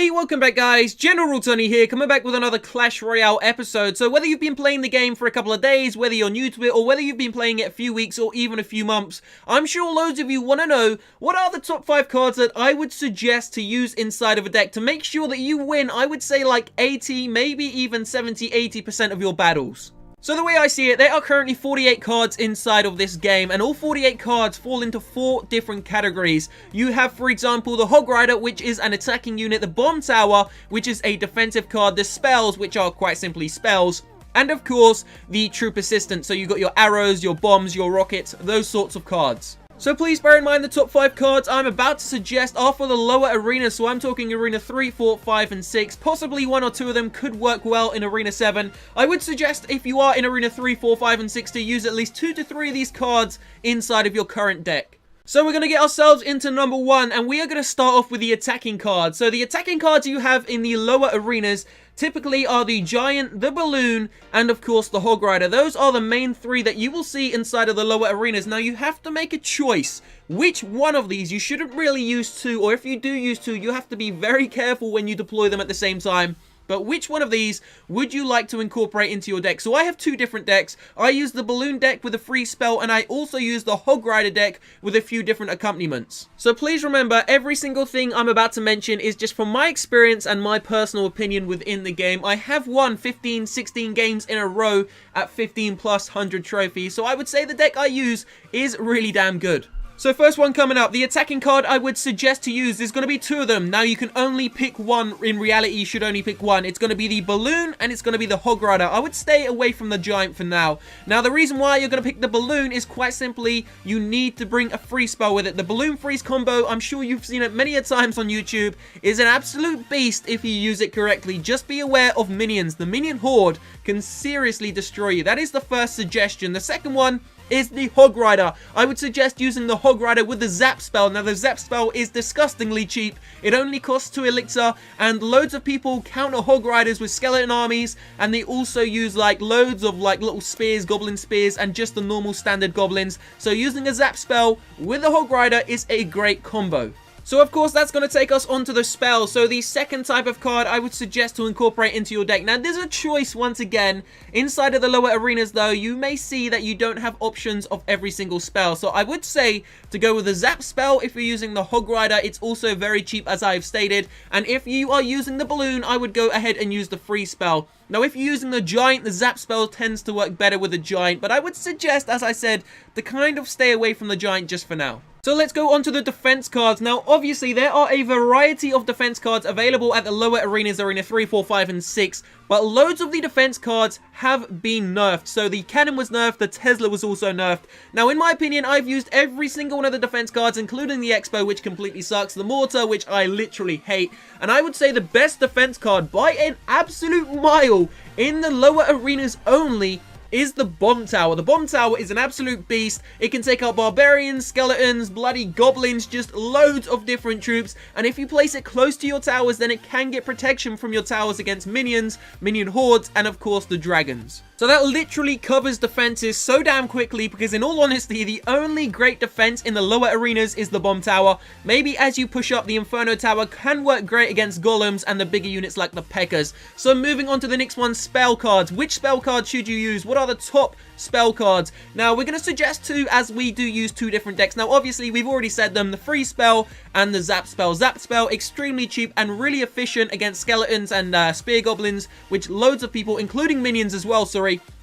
Hey, welcome back guys, General Tony here, coming back with another Clash Royale episode. So whether you've been playing the game for a couple of days, whether you're new to it, or whether you've been playing it a few weeks or even a few months, I'm sure loads of you want to know what are the top 5 cards that I would suggest to use inside of a deck to make sure that you win, I would say like 80, maybe even 70-80% of your battles. So the way I see it, there are currently 48 cards inside of this game, and all 48 cards fall into 4 different categories. You have, for example, the Hog Rider, which is an attacking unit, the Bomb Tower, which is a defensive card, the Spells, which are quite simply spells, and of course, the Troop Assistant. So you've got your arrows, your bombs, your rockets, those sorts of cards. So please bear in mind the top 5 cards I'm about to suggest are for the lower arenas, so I'm talking Arena 3, 4, 5, and 6. Possibly 1 or 2 of them could work well in Arena 7. I would suggest if you are in Arena 3, 4, 5, and 6 to use at least 2 to 3 of these cards inside of your current deck. So we're going to get ourselves into number 1, and we are going to start off with the attacking cards. So the attacking cards you have in the lower arenas typically are the Giant, the Balloon, and of course the Hog Rider. Those are the main 3 that you will see inside of the lower arenas. Now you have to make a choice. Which one of these? You shouldn't really use 2, or if you do use 2, you have to be very careful when you deploy them at the same time. But which one of these would you like to incorporate into your deck? So I have 2 different decks. I use the Balloon deck with a free spell, and I also use the Hog Rider deck with a few different accompaniments. So please remember, every single thing I'm about to mention is just from my experience and my personal opinion within the game. I have won 15, 16 games in a row at 15 plus 100 trophies, so I would say the deck I use is really damn good. So first one coming up, the attacking card I would suggest to use, there's going to be 2 of them. Now you can only pick one, in reality you should only pick one. It's going to be the Balloon and it's going to be the Hog Rider. I would stay away from the Giant for now. Now the reason why you're going to pick the Balloon is quite simply, you need to bring a free spell with it. The Balloon freeze combo, I'm sure you've seen it many a times on YouTube, is an absolute beast if you use it correctly. Just be aware of minions. The minion horde can seriously destroy you. That is the first suggestion. The second one is the Hog Rider. I would suggest using the Hog Rider with the Zap spell. Now the Zap spell is disgustingly cheap. It only costs 2 elixir, and loads of people counter Hog Riders with skeleton armies, and they also use like loads of like little spears, goblin spears, and just the normal standard goblins. So using a Zap spell with the Hog Rider is a great combo. So of course that's going to take us onto the spell. So the second type of card I would suggest to incorporate into your deck. Now there's a choice once again. Inside of the lower arenas though, you may see that you don't have options of every single spell. So I would say to go with the Zap spell if you're using the Hog Rider. It's also very cheap as I've stated. And if you are using the Balloon, I would go ahead and use the free spell. Now if you're using the Giant, the Zap spell tends to work better with the Giant. But I would suggest, as I said, to kind of stay away from the Giant just for now. So let's go on to the defense cards. Now, obviously, there are a variety of defense cards available at the lower arenas, Arena 3, 4, 5, and 6. But loads of the defense cards have been nerfed. So the Cannon was nerfed, the Tesla was also nerfed. Now, in my opinion, I've used every single one of the defense cards, including the Expo, which completely sucks, the Mortar, which I literally hate. And I would say the best defense card by an absolute mile in the lower arenas only is the Bomb Tower. The Bomb Tower is an absolute beast. It can take out barbarians, skeletons, bloody goblins, just loads of different troops. And if you place it close to your towers, then it can get protection from your towers against minions, minion hordes, and of course the dragons. So that literally covers defenses so damn quickly, because in all honesty, the only great defense in the lower arenas is the Bomb Tower. Maybe as you push up, the Inferno Tower can work great against golems and the bigger units like the Pekkas. So moving on to the next one, spell cards. Which spell cards should you use? What are the top spell cards? Now we're going to suggest 2, as we do use 2 different decks. Now obviously we've already said them, the free spell and the Zap spell. Zap spell, extremely cheap and really efficient against skeletons and spear goblins, which loads of people, including minions as well,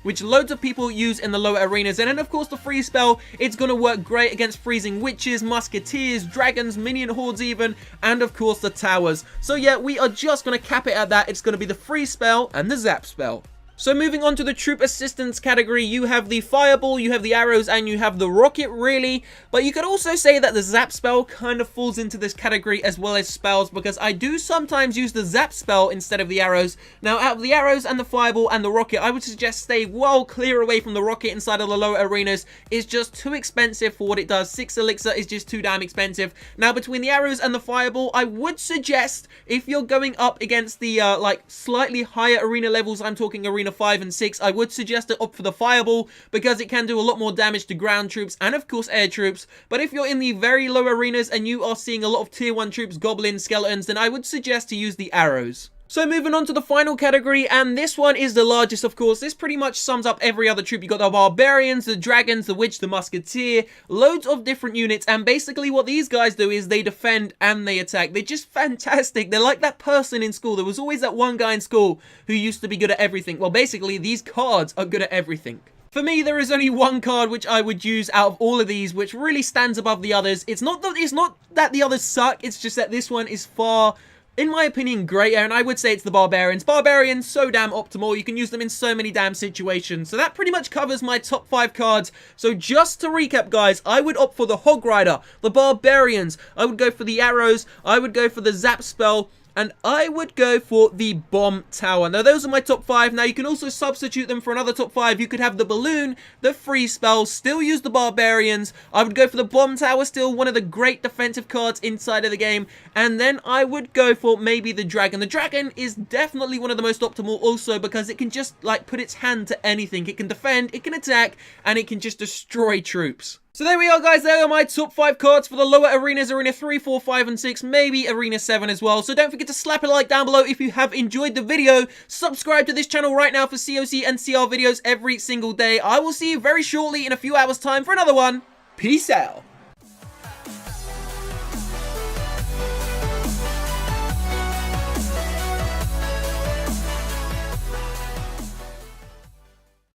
which loads of people use in the lower arenas. And then of course the free spell, it's going to work great against freezing witches, musketeers, dragons, minion hordes even, and of course the towers. So yeah, we are just going to cap it at that. It's going to be the free spell and the Zap spell. So moving on to the troop assistance category, you have the fireball, you have the arrows, and you have the rocket really. But you could also say that the Zap spell kind of falls into this category as well as spells, because I do sometimes use the Zap spell instead of the arrows. Now out of the arrows and the fireball and the rocket, I would suggest stay well clear away from the rocket inside of the lower arenas. It's just too expensive for what it does. 6 elixir is just too damn expensive. Now between the arrows and the fireball, I would suggest if you're going up against the like slightly higher arena levels, I'm talking arena Arena 5 and 6, I would suggest to opt for the Fireball because it can do a lot more damage to ground troops and of course air troops. But if you're in the very low arenas and you are seeing a lot of tier 1 troops, goblins, skeletons, then I would suggest to use the arrows. So moving on to the final category, and this one is the largest, of course. This pretty much sums up every other troop. You got the barbarians, the dragons, the witch, the musketeer, loads of different units, and basically what these guys do is they defend and they attack. They're just fantastic. They're like that person in school. There was always that one guy in school who used to be good at everything. Well, basically, these cards are good at everything. For me, there is only one card which I would use out of all of these, which really stands above the others. It's not that the others suck, it's just that this one is far, in my opinion, greater, and I would say it's the Barbarians. Barbarians, so damn optimal. You can use them in so many damn situations. So that pretty much covers my top 5 cards. So just to recap, guys, I would opt for the Hog Rider, the Barbarians, I would go for the Arrows, I would go for the Zap Spell, and I would go for the Bomb Tower. Now, those are my top 5. Now, you can also substitute them for another top 5. You could have the Balloon, the Freeze Spell, still use the Barbarians. I would go for the Bomb Tower, still one of the great defensive cards inside of the game. And then I would go for maybe the Dragon. The Dragon is definitely one of the most optimal also because it can just, like, put its hand to anything. It can defend, it can attack, and it can just destroy troops. So there we are, guys. There are my top 5 cards for the lower arenas, Arena 3, 4, 5, and 6, maybe Arena 7 as well. So don't forget to slap a like down below if you have enjoyed the video. Subscribe to this channel right now for COC and CR videos every single day. I will see you very shortly in a few hours' time for another one. Peace out.